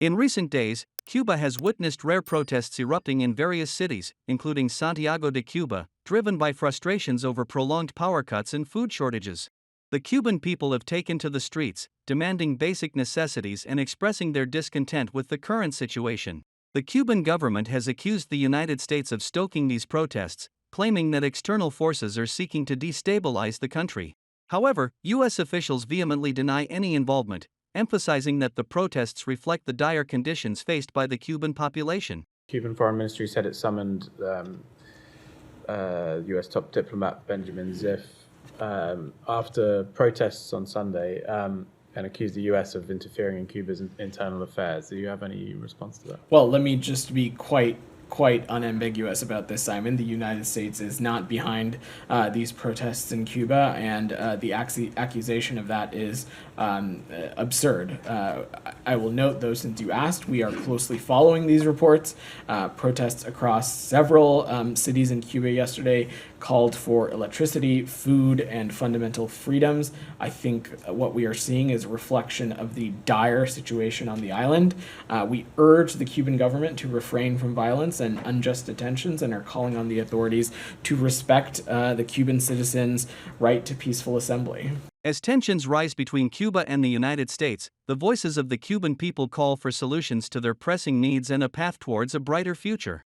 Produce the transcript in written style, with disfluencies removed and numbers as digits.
In recent days, Cuba has witnessed rare protests erupting in various cities, including Santiago de Cuba, driven by frustrations over prolonged power cuts and food shortages. The Cuban people have taken to the streets, demanding basic necessities and expressing their discontent with the current situation. The Cuban government has accused the United States of stoking these protests, claiming that external forces are seeking to destabilize the country. However, U.S. officials vehemently deny any involvement, emphasizing that the protests reflect the dire conditions faced by the Cuban population. Cuban Foreign Ministry said it summoned US top diplomat Benjamin Ziff after protests on Sunday and accused the US of interfering in Cuba's internal affairs. Do you have any response to that? Well, let me just be quite unambiguous about this, Simon. The United States is not behind these protests in Cuba, and the accusation of that is absurd. I will note, though, since you asked, we are closely following these reports. Protests across several cities in Cuba yesterday called for electricity, food, and fundamental freedoms. I think what we are seeing is a reflection of the dire situation on the island. We urge the Cuban government to refrain from violence and unjust detentions, and are calling on the authorities to respect the Cuban citizens' right to peaceful assembly. As tensions rise between Cuba and the United States, the voices of the Cuban people call for solutions to their pressing needs and a path towards a brighter future.